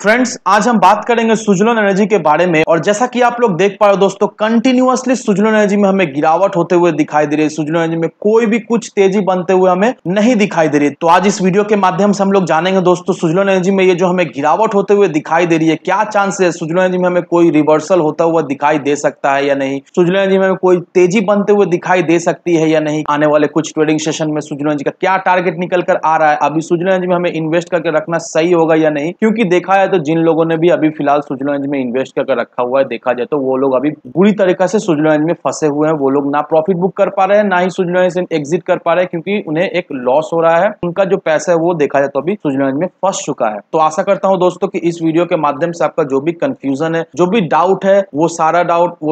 Friends, आज हम बात करेंगे सुजलोन एनर्जी के बारे में। और जैसा कि आप लोग देख पा रहे हो दोस्तों, कंटिन्यूअसली सुजलोन एनर्जी में हमें गिरावट होते हुए दिखाई दे रही है। सुजलोन एनर्जी में कोई भी कुछ तेजी बनते हुए हमें नहीं दिखाई दे रही है। तो आज इस वीडियो के माध्यम से हम लोग जानेंगे दोस्तों, सुजलोन एनर्जी में ये जो हमें गिरावट होते हुए दिखाई दे रही है, क्या चांस है सुजलोन एनर्जी में हमें कोई रिवर्सल होता हुआ दिखाई दे सकता है या नहीं, सुजलोन एनर्जी में कोई तेजी बनते हुए दिखाई दे सकती है या नहीं, आने वाले कुछ ट्रेडिंग सेशन में सुजलोन एनर्जी का क्या टारगेट निकल कर आ रहा है, अभी सुजलोन एनर्जी में हमें इन्वेस्ट करके रखना सही होगा या नहीं। क्योंकि देखा है तो जिन लोगों ने भी अभी फिलहाल सुजलोन एनर्जी में इन्वेस्ट करके रखा हुआ है, देखा जाए तो वो लोग अभी बुरी तरीके से सुजलोन एनर्जी में फंसे हुए हैं। वो लोग ना प्रॉफिट बुक कर पा रहे हैं, ना ही सुजलोन एनर्जी से एग्जिट कर पा रहे हैं, क्योंकि उन्हें एक लॉस हो रहा है। उनका जो पैसा है वो देखा जाए तो अभी सुजलोन एनर्जी में फंस चुका है। तो आशा करता हूं दोस्तों कि इस वीडियो के माध्यम से आपका जो भी कंफ्यूजन है, जो भी डाउट है, वो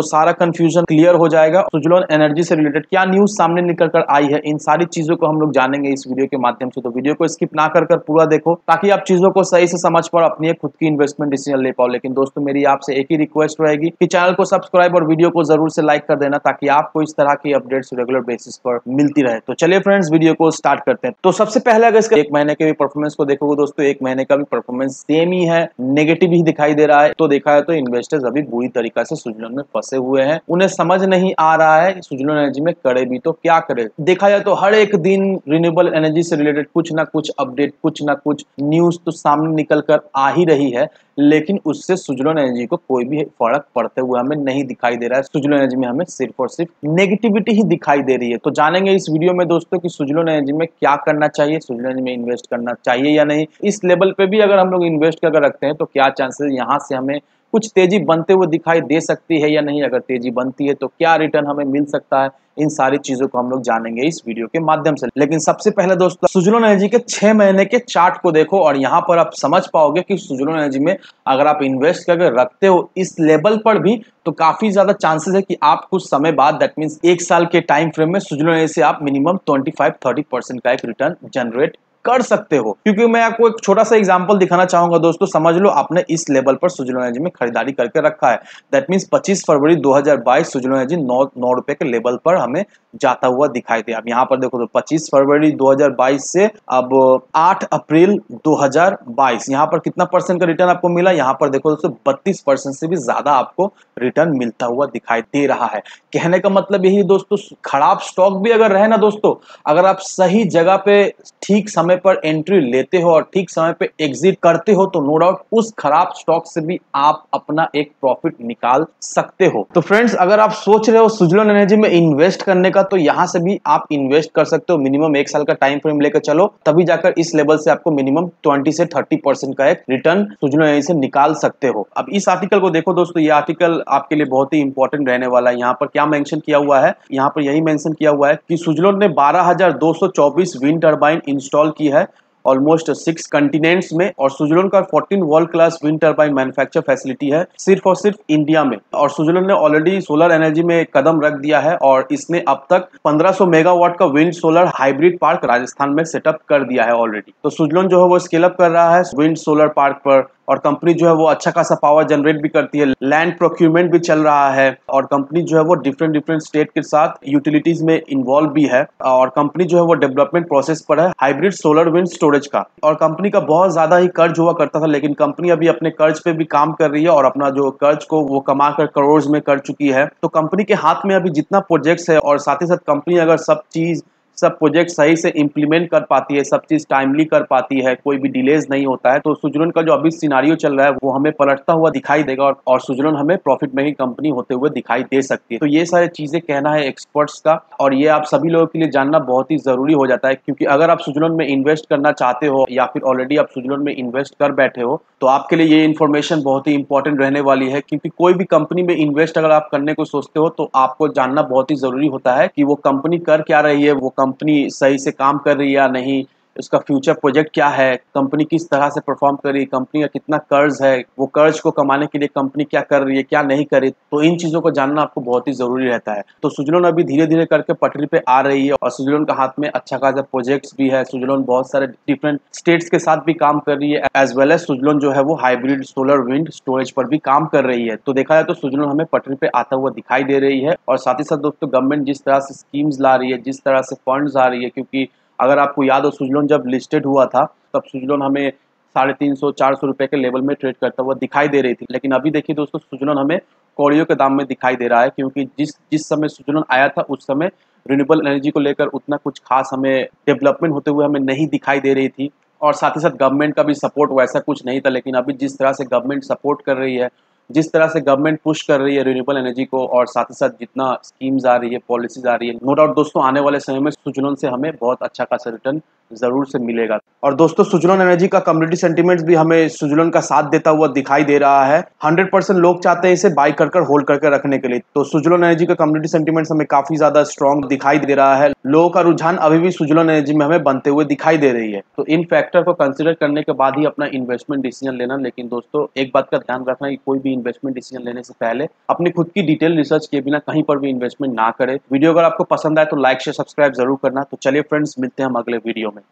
सारा कंफ्यूजन क्लियर हो जाएगा। सुजलोन एनर्जी से रिलेटेड क्या न्यूज सामने निकल कर आई है, इन सारी चीजों को हम लोग जानेंगे इस वीडियो के माध्यम से। तो वीडियो को स्किप ना कर पूरा देखो, ताकि आप चीजों को सही से समझ पाओ, अपनी खुद की इन्वेस्टमेंट डिसीजन ले पाओ। लेकिन दोस्तों, मेरी आपसे एक ही रिक्वेस्ट रहेगी कि चैनल को सब्सक्राइब और वीडियो को जरूर से लाइक कर देना, ताकि आपको इस तरह की अपडेट्स रेगुलर बेसिस पर मिलती रहे। तो चलिए फ्रेंड्स, वीडियो को स्टार्ट करते हैं। तो सबसे पहले अगर इसका एक महीने के भी परफॉर्मेंस को देखोगे दोस्तों, एक महीने का भी परफॉर्मेंस सेम ही है, नेगेटिव ही दिखाई दे रहा है। तो देखा है तो इन्वेस्टर्स अभी बुरी तरीके से सुजलोन में फंसे हुए हैं। उन्हें समझ नहीं आ रहा है सुजलोन एनर्जी में करे भी तो क्या करे। देखा जाए तो हर एक दिन रिन्यूएबल एनर्जी से रिलेटेड कुछ ना कुछ अपडेट, कुछ ना कुछ न्यूज तो सामने निकल कर आ ही रही है, लेकिन उससे सुजलोन एनर्जी को कोई भी फर्क पड़ते हुए हमें नहीं दिखाई दे रहा है। सुजलोन एनर्जी में हमें सिर्फ और सिर्फ नेगेटिविटी ही दिखाई दे रही है। तो जानेंगे इस वीडियो में दोस्तों कि सुजलोन एनर्जी में क्या करना चाहिए, सुजलोन एनर्जी में इन्वेस्ट करना चाहिए या नहीं, इस लेवल पे भी अगर हम लोग इन्वेस्ट करके रखते हैं तो क्या चांसेस यहाँ से हमें कुछ तेजी बनते हुए दिखाई दे सकती है या नहीं, अगर तेजी बनती है तो क्या रिटर्न हमें मिल सकता है। इन सारी चीजों को हम लोग जानेंगे इस वीडियो के माध्यम से। लेकिन सबसे पहले दोस्तों, सुजलोन एनर्जी के 6 महीने के चार्ट को देखो और यहाँ पर आप समझ पाओगे कि सुजलोन एनर्जी में अगर आप इन्वेस्ट करके रखते हो इस लेवल पर भी, तो काफी ज्यादा चांसेस है कि आप कुछ समय बाद, दैट मींस 1 साल के टाइम फ्रेम में सुजलोन एनर्जी से आप मिनिमम 25-30% का एक रिटर्न जनरेट कर सकते हो। क्योंकि मैं आपको एक छोटा सा एग्जांपल दिखाना चाहूंगा दोस्तों। समझ लो आपने इस लेवल पर सुजलोन एनर्जी में खरीदारी करके रखा है, that means 25 February 2022 Suzlon energy 9 रुपए के लेवल पर हमें जाता हुआ दिखाई दे। अब यहाँ पर देखो तो 25 फरवरी 2022 से अब 8 अप्रैल 2022, यहाँ पर कितना परसेंट का रिटर्न आपको मिला, यहाँ पर देखो दोस्तों 32% से भी ज्यादा आपको रिटर्न मिलता हुआ दिखाई दे रहा है। कहने का मतलब यही दोस्तों, खराब स्टॉक भी अगर रहे ना दोस्तों, अगर आप सही जगह पे ठीक समय पर एंट्री लेते हो और ठीक समय पे एग्जिट करते हो, तो नो डाउट उस खराब स्टॉक से भी आप अपना एक प्रॉफिट निकाल सकते हो। तो फ्रेंड्स, अगर आप सोच रहे हो सुजलोन एनर्जी में इन्वेस्ट करने का, तो यहां से भी आप इन्वेस्ट कर सकते हो। मिनिमम 1 साल का टाइम फ्रेम लेकर चलो, तभी जाकर इस लेवल से आपको मिनिमम 20 से 30% का एक रिटर्न सुजलोन एनर्जी से निकाल सकते हो। अब इस आर्टिकल को देखो दोस्तों, ये आर्टिकल आपके लिए बहुत ही इंपॉर्टेंट रहने वाला है। यहाँ पर क्या मेंशन किया हुआ है, यहाँ पर यही मेंशन किया हुआ है कि सुजलोन ने 12,224 विंड टर्बाइन इंस्टॉल की है ऑलमोस्ट 6 कंटिनेंट्स में, और सुजलोन का 14 world class wind turbine manufacture facility है सिर्फ और सिर्फ इंडिया में। और सुजलोन ने ऑलरेडी सोलर एनर्जी में कदम रख दिया है, और इसने अब तक 1500 मेगावाट का wind solar hybrid park Rajasthan में सेटअप कर दिया है ऑलरेडी। तो सुजलोन जो है वो स्केल अप कर रहा है विंड सोलर पार्क पर, और कंपनी जो है वो अच्छा खासा पावर जनरेट भी करती है, लैंड प्रोक्यूरमेंट भी चल रहा है, और कंपनी जो है वो डिफरेंट स्टेट के साथ यूटिलिटीज में इन्वॉल्व भी है, और कंपनी जो है वो डेवलपमेंट प्रोसेस पर है हाइब्रिड सोलर विंड स्टोरेज का। और कंपनी का बहुत ज्यादा ही कर्ज हुआ करता था, लेकिन कंपनी अभी अपने कर्ज पे भी काम कर रही है, और अपना जो कर्ज को वो कमा कर करोड़ में कर चुकी है। तो कंपनी के हाथ में अभी जितना प्रोजेक्ट्स है, और साथ ही साथ कंपनी अगर सब प्रोजेक्ट सही से इंप्लीमेंट कर पाती है, सब चीज टाइमली कर पाती है, कोई भी डिलेज नहीं होता है, तो सुजलोन का जो अभी सिनारियो चल रहा है वो हमें पलटता हुआ दिखाई देगा, और सुजलोन हमें प्रॉफिट मेकिंग कंपनी होते हुए दिखाई दे सकती है। तो ये सारी चीजें कहना है एक्सपर्ट्स का, और ये आप सभी लोगों के लिए जानना बहुत ही जरूरी हो जाता है। क्योंकि अगर आप सुजलोन में इन्वेस्ट करना चाहते हो, या फिर ऑलरेडी आप सुजलोन में इन्वेस्ट कर बैठे हो, तो आपके लिए ये इन्फॉर्मेशन बहुत ही इंपॉर्टेंट रहने वाली है। क्योंकि कोई भी कंपनी में इन्वेस्ट अगर आप करने को सोचते हो, तो आपको जानना बहुत ही जरूरी होता है कि वो कंपनी कर क्या रही है, वो कंपनी सही से काम कर रही है या नहीं, उसका फ्यूचर प्रोजेक्ट क्या है, कंपनी किस तरह से परफॉर्म कर रही है, कंपनी का कितना कर्ज है, वो कर्ज को कमाने के लिए कंपनी क्या कर रही है, क्या नहीं कर रही। तो इन चीजों को जानना आपको बहुत ही जरूरी रहता है। तो सुजलोन अभी धीरे धीरे करके पटरी पे आ रही है, और सुजलोन का हाथ में अच्छा खासा प्रोजेक्ट्स भी है। सुजलोन बहुत सारे डिफरेंट स्टेट्स के साथ भी काम कर रही है, एज वेल एज सुजलोन जो है वो हाइब्रिड सोलर विंड स्टोरेज पर भी काम कर रही है। तो देखा जाए तो सुजलोन हमें पटरी पे आता हुआ दिखाई दे रही है। और साथ ही साथ दोस्तों, गवर्नमेंट जिस तरह से स्कीम्स ला रही है, जिस तरह से फंड्स आ रही है, क्योंकि अगर आपको याद हो सुजलोन जब लिस्टेड हुआ था, तब सुजलोन हमें 350-400 रुपए के लेवल में ट्रेड करता हुआ दिखाई दे रही थी। लेकिन अभी देखिए दोस्तों, सुजलोन हमें कौड़ियों के दाम में दिखाई दे रहा है, क्योंकि जिस समय सुजलोन आया था उस समय रिन्यूएबल एनर्जी को लेकर उतना कुछ खास हमें डेवलपमेंट होते हुए हमें नहीं दिखाई दे रही थी, और साथ ही साथ गवर्नमेंट का भी सपोर्ट वैसा कुछ नहीं था। लेकिन अभी जिस तरह से गवर्नमेंट सपोर्ट कर रही है, जिस तरह से गवर्नमेंट पुश कर रही है रिन्यूएबल एनर्जी को, और साथ ही साथ जितना स्कीम्स आ रही है, पॉलिसीज आ रही है, नो डाउट दोस्तों आने वाले समय में सुजलोन से हमें बहुत अच्छा खासा रिटर्न जरूर से मिलेगा। और दोस्तों सुजलोन एनर्जी का कम्युनिटी सेंटीमेंट्स भी हमें सुजलोन का साथ देता हुआ दिखाई दे रहा है। 100% लोग चाहते हैं इसे बाय कर होल्ड करके रखने के लिए। तो सुजलोन एनर्जी का कम्युनिटी सेंटीमेंट्स हमें काफी ज्यादा स्ट्रॉन्ग दिखाई दे रहा है। लोगों का रुझान अभी भी सुजलोन एनर्जी में हमें बनते हुए दिखाई दे रही है। तो इन फैक्टर को कंसिडर करने के बाद ही अपना इन्वेस्टमेंट डिसीजन लेना। लेकिन दोस्तों एक बात का ध्यान रखना कि कोई भी इन्वेस्टमेंट डिसीजन लेने से पहले अपनी खुद की डिटेल रिसर्च किए बिना कहीं पर भी इन्वेस्टमेंट ना करें। वीडियो अगर आपको पसंद आए तो लाइक शेयर सब्सक्राइब जरूर करना। तो चलिए फ्रेंड्स, मिलते हैं हम अगले वीडियो में।